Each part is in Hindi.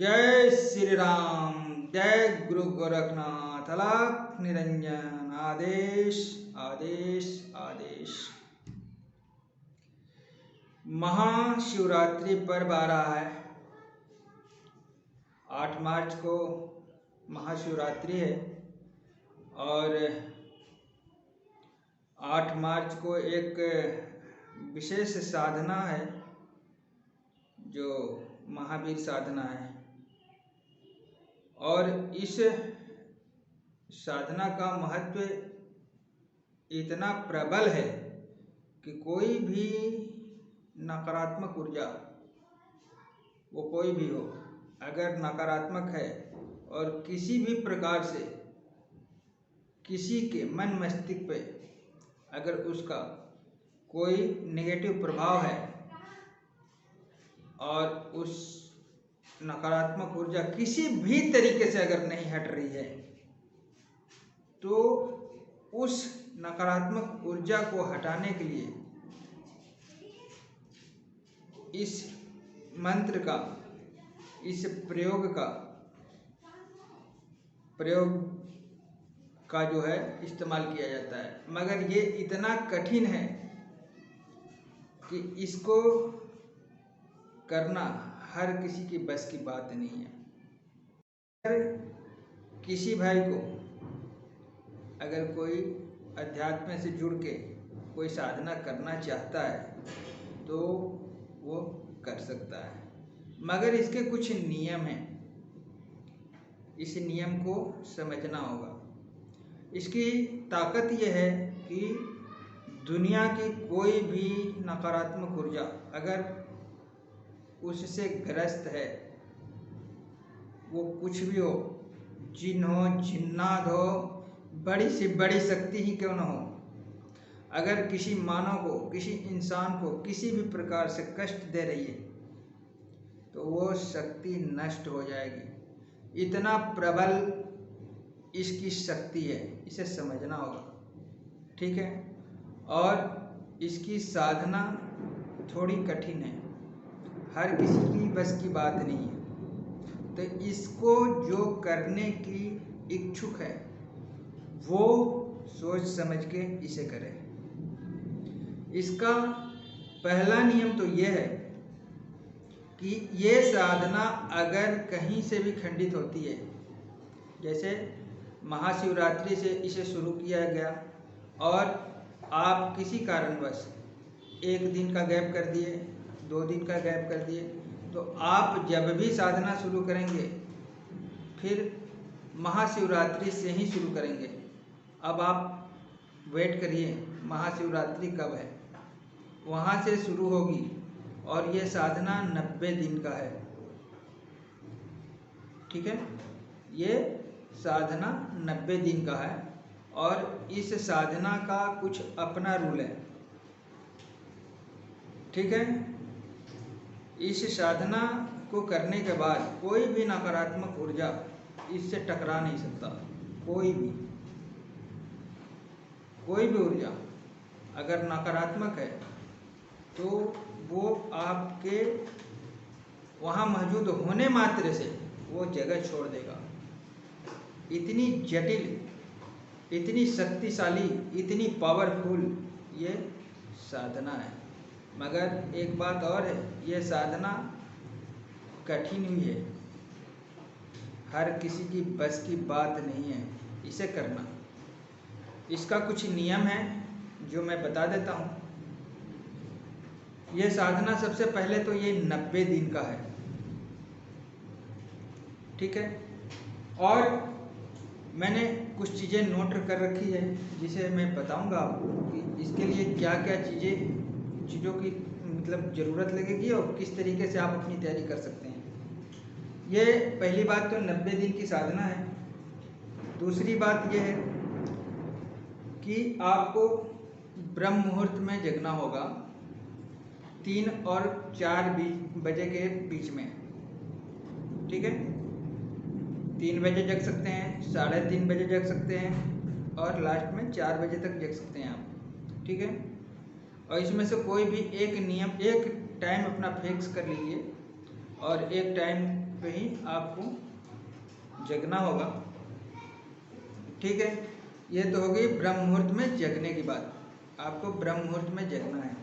जय श्री राम। जय गुरु गोरखनाथ। अलख निरंजन। आदेश आदेश आदेश। महाशिवरात्रि पर्व आ रहा है। 8 मार्च को महाशिवरात्रि है और 8 मार्च को एक विशेष साधना है जो महावीर साधना है। और इस साधना का महत्व इतना प्रबल है कि कोई भी नकारात्मक ऊर्जा, वो कोई भी हो, अगर नकारात्मक है और किसी भी प्रकार से किसी के मन मस्तिष्क पे अगर उसका कोई नेगेटिव प्रभाव है और उस नकारात्मक ऊर्जा किसी भी तरीके से अगर नहीं हट रही है तो उस नकारात्मक ऊर्जा को हटाने के लिए इस मंत्र का, इस प्रयोग का जो है इस्तेमाल किया जाता है। मगर ये इतना कठिन है कि इसको करना हर किसी की बस की बात नहीं है। अगर किसी भाई को अगर कोई अध्यात्म से जुड़ के कोई साधना करना चाहता है तो वो कर सकता है, मगर इसके कुछ नियम हैं। इस नियम को समझना होगा। इसकी ताकत ये है कि दुनिया की कोई भी नकारात्मक ऊर्जा अगर उससे ग्रस्त है, वो कुछ भी हो, जिन हो, जिन्नात हो, बड़ी से बड़ी शक्ति ही क्यों न हो, अगर किसी मानव को, किसी इंसान को किसी भी प्रकार से कष्ट दे रही है तो वो शक्ति नष्ट हो जाएगी। इतना प्रबल इसकी शक्ति है, इसे समझना होगा। ठीक है। और इसकी साधना थोड़ी कठिन है, हर किसी की बस की बात नहीं है। तो इसको जो करने की इच्छुक है वो सोच समझ के इसे करे। इसका पहला नियम तो ये है कि ये साधना अगर कहीं से भी खंडित होती है, जैसे महाशिवरात्रि से इसे शुरू किया गया और आप किसी कारणवश 1 दिन का गैप कर दिए, 2 दिन का गैप कर दिए, तो आप जब भी साधना शुरू करेंगे फिर महाशिवरात्रि से ही शुरू करेंगे। अब आप वेट करिए महाशिवरात्रि कब है, वहाँ से शुरू होगी और ये साधना 90 दिन का है। ठीक है। ये साधना 90 दिन का है और इस साधना का कुछ अपना रूल है। ठीक है। इस साधना को करने के बाद कोई भी नकारात्मक ऊर्जा इससे टकरा नहीं सकता। कोई भी ऊर्जा अगर नकारात्मक है तो वो आपके वहाँ मौजूद होने मात्र से वो जगह छोड़ देगा। इतनी जटिल, इतनी शक्तिशाली, इतनी पावरफुल ये साधना है। मगर एक बात और है, ये साधना कठिन भी है, हर किसी की बस की बात नहीं है इसे करना। इसका कुछ नियम है जो मैं बता देता हूँ। ये साधना सबसे पहले तो ये 90 दिन का है। ठीक है। और मैंने कुछ चीज़ें नोट कर रखी है जिसे मैं बताऊंगा आपको कि इसके लिए क्या क्या चीज़ों की मतलब ज़रूरत लगेगी और किस तरीके से आप अपनी तैयारी कर सकते हैं। ये पहली बात तो 90 दिन की साधना है। दूसरी बात यह है कि आपको ब्रह्म मुहूर्त में जगना होगा 3 और 4 बजे के बीच में। ठीक है। 3 बजे जग सकते हैं, 3:30 बजे जग सकते हैं और लास्ट में 4 बजे तक जग सकते हैं आप। ठीक है। और इसमें से कोई भी एक टाइम अपना फिक्स कर लीजिए और एक टाइम पे ही आपको जगना होगा। ठीक है, ये तो हो गई ब्रह्म मुहूर्त में जगने की बात। आपको ब्रह्म मुहूर्त में जगना है।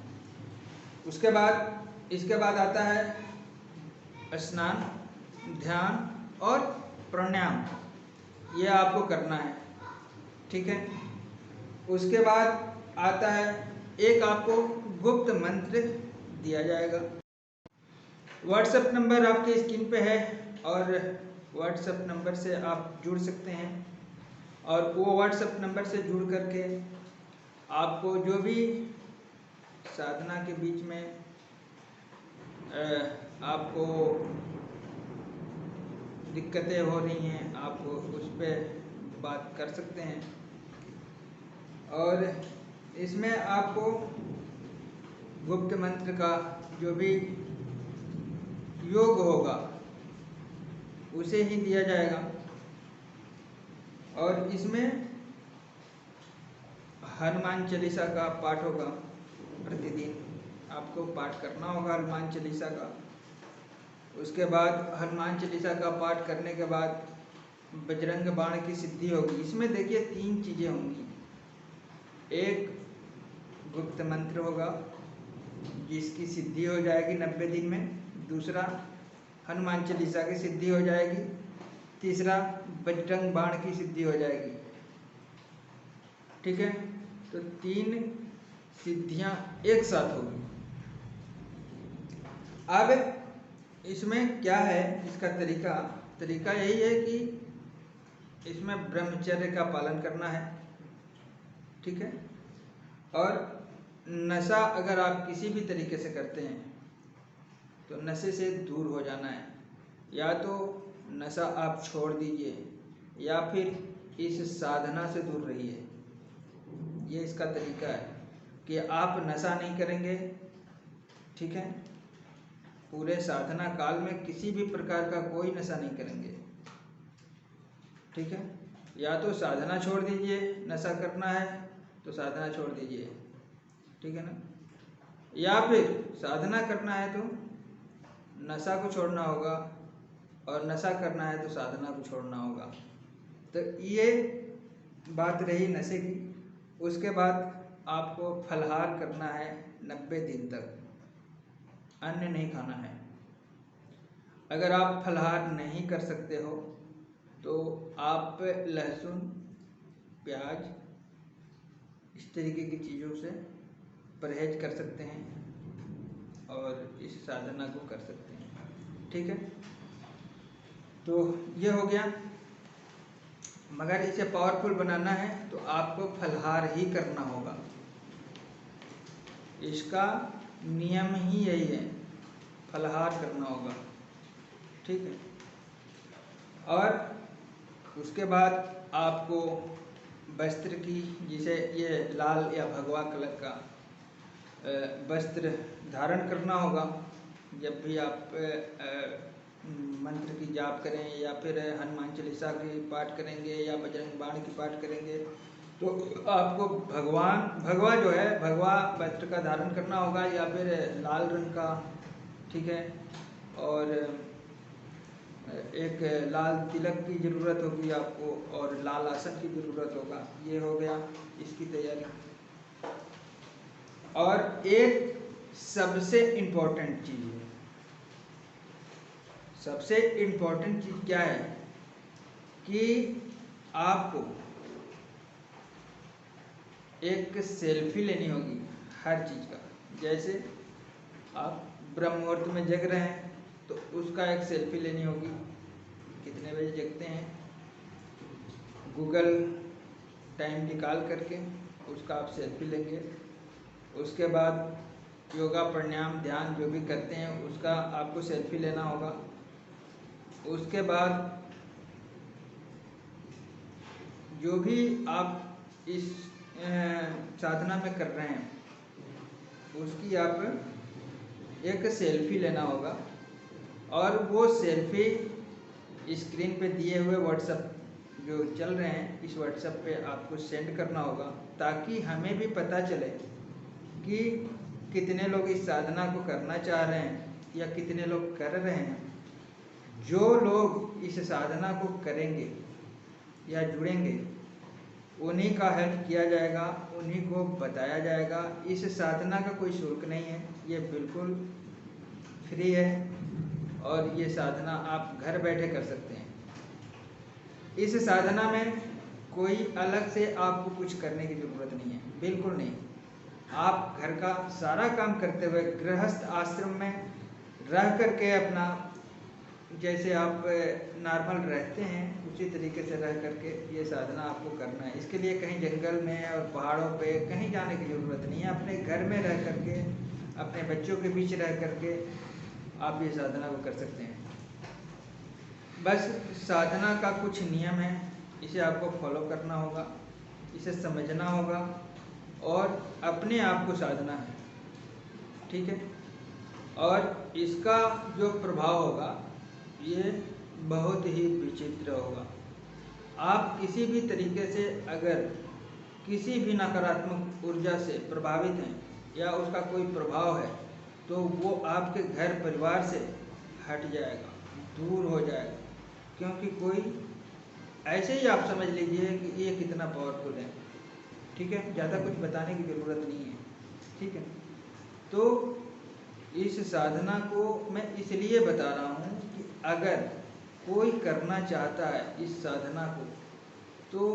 उसके बाद इसके बाद आता है स्नान, ध्यान और प्राणायाम, ये आपको करना है। ठीक है, उसके बाद आता है एक आपको गुप्त मंत्र दिया जाएगा। व्हाट्सएप नंबर आपके स्क्रीन पे है और व्हाट्सएप नंबर से आप जुड़ सकते हैं, और वो व्हाट्सएप नंबर से जुड़ करके आपको जो भी साधना के बीच में आपको दिक्कतें हो रही हैं, आप उस पर बात कर सकते हैं। और इसमें आपको गुप्त मंत्र का जो भी योग होगा उसे ही दिया जाएगा। और इसमें हनुमान चालीसा का पाठ होगा, प्रतिदिन आपको पाठ करना होगा हनुमान चालीसा का। उसके बाद हनुमान चालीसा का पाठ करने के बाद बजरंग बाण की सिद्धि होगी। इसमें देखिए 3 चीज़ें होंगी। एक गुप्त मंत्र होगा जिसकी सिद्धि हो जाएगी 90 दिन में। दूसरा हनुमान चालीसा की सिद्धि हो जाएगी। तीसरा बजरंग बाण की सिद्धि हो जाएगी। ठीक है, तो 3 सिद्धियां एक साथ होगी। अब इसमें क्या है, इसका तरीका यही है कि इसमें ब्रह्मचर्य का पालन करना है। ठीक है, और नशा अगर आप किसी भी तरीके से करते हैं तो नशे से दूर हो जाना है। या तो नशा आप छोड़ दीजिए या फिर इस साधना से दूर रहिए। ये इसका तरीका है कि आप नशा नहीं करेंगे। ठीक है, पूरे साधना काल में किसी भी प्रकार का कोई नशा नहीं करेंगे। ठीक है, या तो साधना छोड़ दीजिए, नशा करना है तो साधना छोड़ दीजिए। ठीक है ना, या फिर साधना करना है तो नशा को छोड़ना होगा, और नशा करना है तो साधना को छोड़ना होगा। तो ये बात रही नशे की। उसके बाद आपको फलाहार करना है 90 दिन तक, अन्न नहीं खाना है। अगर आप फलाहार नहीं कर सकते हो तो आप लहसुन, प्याज, इस तरीके की चीज़ों से परहेज कर सकते हैं और इस साधना को कर सकते हैं। ठीक है, तो ये हो गया। मगर इसे पावरफुल बनाना है तो आपको फलाहार ही करना होगा। इसका नियम ही यही है, फलाहार करना होगा। ठीक है, और उसके बाद आपको वस्त्र की, जिसे ये लाल या भगवा कलर का वस्त्र धारण करना होगा जब भी आप मंत्र की जाप करें या फिर हनुमान चालीसा की पाठ करेंगे या बजरंग बाण की पाठ करेंगे तो आपको भगवा जो है, भगवा वस्त्र का धारण करना होगा या फिर लाल रंग का। ठीक है, और एक लाल तिलक की ज़रूरत होगी आपको और लाल आसन की ज़रूरत होगा। ये हो गया इसकी तैयारी। और एक सबसे इम्पोर्टेंट चीज़ है, सबसे इम्पोर्टेंट चीज़ क्या है कि आपको एक सेल्फी लेनी होगी हर चीज़ का। जैसे आप ब्रह्म मुहूर्त में जग रहे हैं तो उसका एक सेल्फी लेनी होगी, कितने बजे जगते हैं, गूगल टाइम निकाल करके उसका आप सेल्फी लेंगे। उसके बाद योगा, प्राणायाम, ध्यान जो भी करते हैं उसका आपको सेल्फी लेना होगा। उसके बाद जो भी आप इस साधना में कर रहे हैं उसकी आप एक सेल्फी लेना होगा, और वो सेल्फी स्क्रीन पे दिए हुए व्हाट्सएप जो चल रहे हैं इस व्हाट्सएप पे आपको सेंड करना होगा, ताकि हमें भी पता चले कि कितने लोग इस साधना को करना चाह रहे हैं या कितने लोग कर रहे हैं। जो लोग इस साधना को करेंगे या जुड़ेंगे उन्हीं का हेल्प किया जाएगा, उन्हीं को बताया जाएगा। इस साधना का कोई शुल्क नहीं है, ये बिल्कुल फ्री है और ये साधना आप घर बैठे कर सकते हैं। इस साधना में कोई अलग से आपको कुछ करने की ज़रूरत नहीं है, बिल्कुल नहीं। आप घर का सारा काम करते हुए गृहस्थ आश्रम में रह करके अपना जैसे आप नॉर्मल रहते हैं उसी तरीके से रह करके ये साधना आपको करना है। इसके लिए कहीं जंगल में और पहाड़ों पे कहीं जाने की ज़रूरत नहीं है। अपने घर में रह करके, अपने बच्चों के बीच रह करके आप ये साधना को कर सकते हैं। बस साधना का कुछ नियम है, इसे आपको फॉलो करना होगा, इसे समझना होगा और अपने आप को साधना है, ठीक है। और इसका जो प्रभाव होगा ये बहुत ही विचित्र होगा। आप किसी भी तरीके से अगर किसी भी नकारात्मक ऊर्जा से प्रभावित हैं या उसका कोई प्रभाव है तो वो आपके घर परिवार से हट जाएगा, दूर हो जाएगा। क्योंकि कोई ऐसे ही आप समझ लीजिए कि ये कितना पावरफुल है, ठीक है। ज़्यादा कुछ बताने की ज़रूरत नहीं है, ठीक है। तो इस साधना को मैं इसलिए बता रहा हूँ कि अगर कोई करना चाहता है इस साधना को तो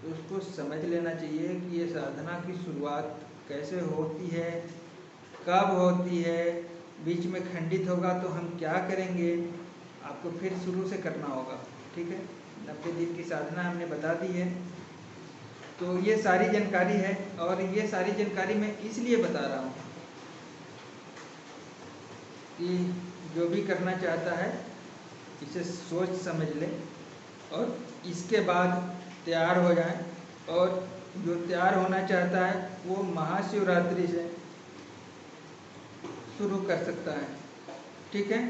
उसको समझ लेना चाहिए कि ये साधना की शुरुआत कैसे होती है, कब होती है, बीच में खंडित होगा तो हम क्या करेंगे, आपको फिर शुरू से करना होगा, ठीक है। 90 दिन की साधना हमने बता दी है। तो ये सारी जानकारी है और ये सारी जानकारी मैं इसलिए बता रहा हूँ कि जो भी करना चाहता है इसे सोच समझ ले और इसके बाद तैयार हो जाए। और जो तैयार होना चाहता है वो महाशिवरात्रि से शुरू कर सकता है, ठीक है।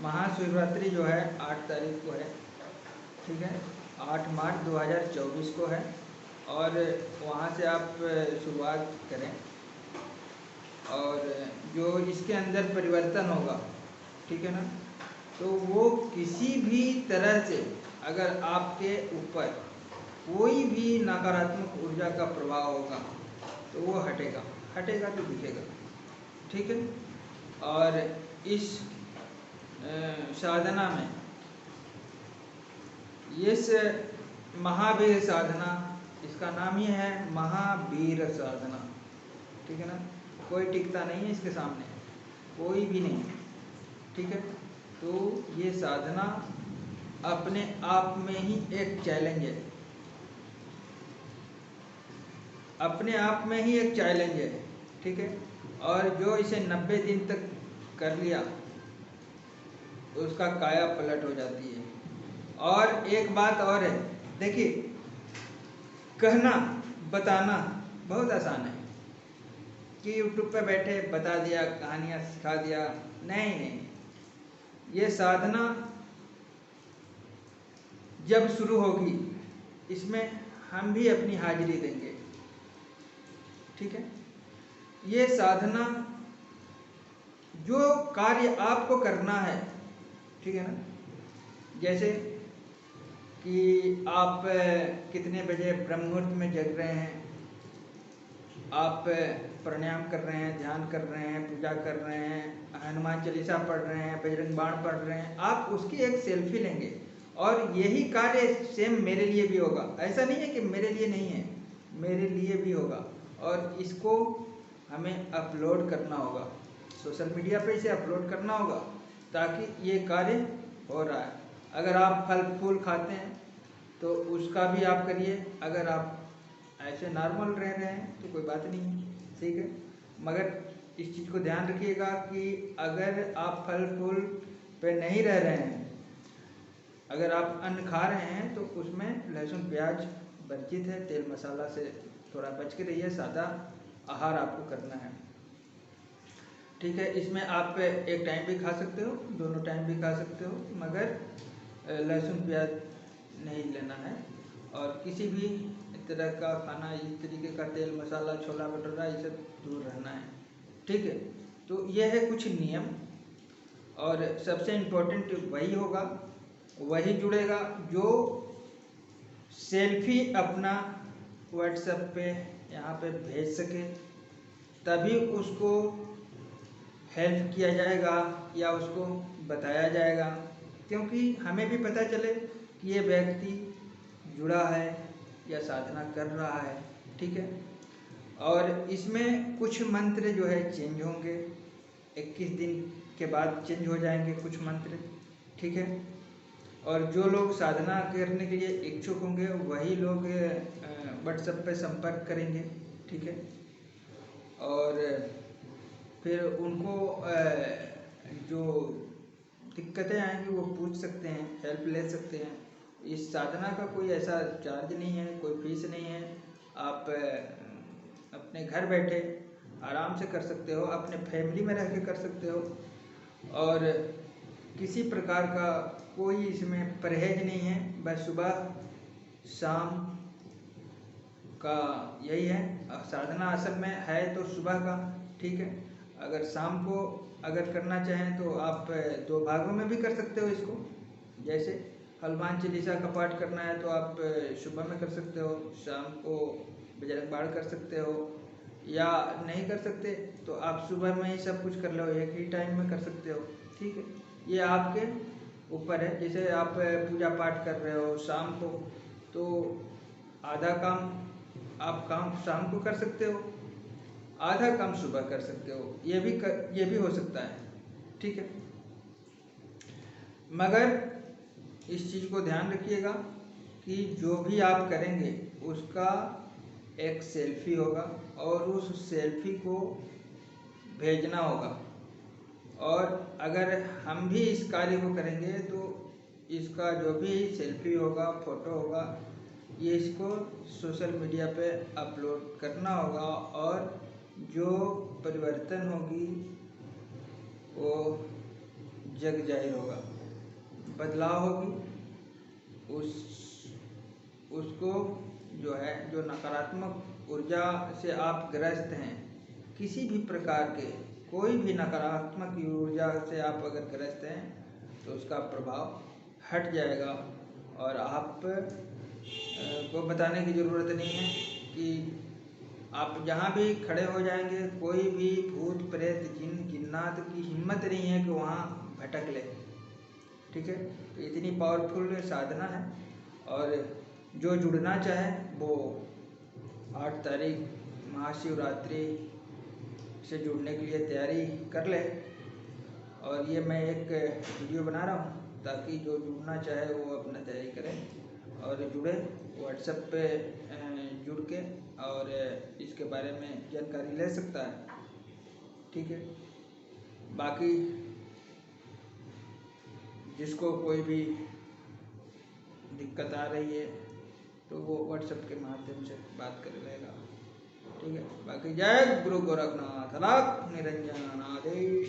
महाशिवरात्रि जो है 8 तारीख को है, ठीक है, 8 मार्च 2024 को है। और वहाँ से आप शुरुआत करें और जो इसके अंदर परिवर्तन होगा, ठीक है ना, तो वो किसी भी तरह से अगर आपके ऊपर कोई भी नकारात्मक ऊर्जा का प्रभाव होगा तो वो हटेगा, हटेगा तो दिखेगा, ठीक है। और इस साधना में इस महावीर साधना, इसका नाम ही है महावीर साधना, ठीक है ना। कोई टिकता नहीं है इसके सामने, कोई भी नहीं, ठीक है। तो ये साधना अपने आप में ही एक चैलेंज है, अपने आप में ही एक चैलेंज है, ठीक है। और जो इसे 90 दिन तक कर लिया उसका काया पलट हो जाती है। और एक बात और है, देखिए, कहना बताना बहुत आसान है कि यूट्यूब पे बैठे बता दिया, कहानियाँ सिखा दिया, नहीं नहीं। ये साधना जब शुरू होगी इसमें हम भी अपनी हाजिरी देंगे, ठीक है। ये साधना जो कार्य आपको करना है, ठीक है ना, जैसे कि आप कितने बजे ब्रह्म मुहूर्त में जग रहे हैं, आप प्राणायाम कर रहे हैं, ध्यान कर रहे हैं, पूजा कर रहे हैं, हनुमान चालीसा पढ़ रहे हैं, बजरंग बाण पढ़ रहे हैं, आप उसकी एक सेल्फी लेंगे। और यही कार्य सेम मेरे लिए भी होगा, ऐसा नहीं है कि मेरे लिए नहीं है, मेरे लिए भी होगा। और इसको हमें अपलोड करना होगा, सोशल मीडिया पे इसे अपलोड करना होगा ताकि ये कार्य हो रहा है। अगर आप फल फूल खाते हैं तो उसका भी आप करिए, अगर आप ऐसे नॉर्मल रह रहे हैं तो कोई बात नहीं है, ठीक है। मगर इस चीज़ को ध्यान रखिएगा कि अगर आप फल फूल पे नहीं रह रहे हैं, अगर आप अन्न खा रहे हैं तो उसमें लहसुन प्याज वर्जित है, तेल मसाला से थोड़ा बच के रहिए, सादा आहार आपको करना है, ठीक है। इसमें आप एक टाइम भी खा सकते हो, दोनों टाइम भी खा सकते हो, मगर लहसुन प्याज नहीं लेना है। और किसी भी तरह का खाना, इस तरीके का तेल मसाला, छोला भटूरा, ये सब दूर रहना है, ठीक है। तो यह है कुछ नियम। और सबसे इम्पोर्टेंट वही होगा, वही जुड़ेगा जो सेल्फी अपना व्हाट्सएप पे यहाँ पे भेज सके, तभी उसको हेल्प किया जाएगा या उसको बताया जाएगा, क्योंकि हमें भी पता चले कि ये व्यक्ति जुड़ा है या साधना कर रहा है। ठीक है, और इसमें कुछ मंत्र जो है चेंज होंगे, 21 दिन के बाद चेंज हो जाएंगे कुछ मंत्र। ठीक है, और जो लोग साधना करने के लिए इच्छुक होंगे वही लोग व्हाट्सएप पे संपर्क करेंगे। ठीक है, और फिर उनको जो दिक्कतें आएंगी वो पूछ सकते हैं, हेल्प ले सकते हैं। इस साधना का कोई ऐसा चार्ज नहीं है, कोई फीस नहीं है। आप अपने घर बैठे आराम से कर सकते हो, अपने फैमिली में रह के कर सकते हो, और किसी प्रकार का कोई इसमें परहेज नहीं है। बस सुबह शाम का यही है, साधना असल में है तो सुबह का। ठीक है, अगर शाम को अगर करना चाहें तो आप 2 भागों में भी कर सकते हो इसको। जैसे हनुमान चालीसा का पाठ करना है तो आप सुबह में कर सकते हो, शाम को बजरंग बाण कर सकते हो, या नहीं कर सकते तो आप सुबह में ही सब कुछ कर लो, एक ही टाइम में कर सकते हो। ठीक है, ये आपके ऊपर है। जैसे आप पूजा पाठ कर रहे हो शाम को, तो आधा काम आप काम शाम को कर सकते हो, आधा काम सुबह कर सकते हो, ये भी हो सकता है। ठीक है, मगर इस चीज़ को ध्यान रखिएगा कि जो भी आप करेंगे उसका एक सेल्फी होगा और उस सेल्फी को भेजना होगा। और अगर हम भी इस कार्य को करेंगे तो इसका जो भी सेल्फी होगा, फोटो होगा, ये इसको सोशल मीडिया पे अपलोड करना होगा, और जो परिवर्तन होगी वो जग जाहिर होगा, बदलाव होगी। उसको जो है, जो नकारात्मक ऊर्जा से आप ग्रस्त हैं, किसी भी प्रकार के कोई भी नकारात्मक ऊर्जा से आप अगर ग्रस्त हैं तो उसका प्रभाव हट जाएगा। और आप को बताने की ज़रूरत नहीं है कि आप जहाँ भी खड़े हो जाएंगे, कोई भी भूत प्रेत जिन जिन्नात की हिम्मत नहीं है कि वहाँ भटक ले। ठीक है, तो इतनी पावरफुल साधना है, और जो जुड़ना चाहे वो 8 तारीख महाशिवरात्रि से जुड़ने के लिए तैयारी कर ले। और ये मैं एक वीडियो बना रहा हूँ ताकि जो जुड़ना चाहे वो अपना तैयारी करें और जुड़े, व्हाट्सएप पे जुड़ के और इसके बारे में जानकारी ले सकता है। ठीक है, बाकी जिसको कोई भी दिक्कत आ रही है तो वो व्हाट्सएप के माध्यम से बात कर लेगा। ठीक है, बाकी जय गुरु गोरखनाथ, अलख निरंजन आदेश।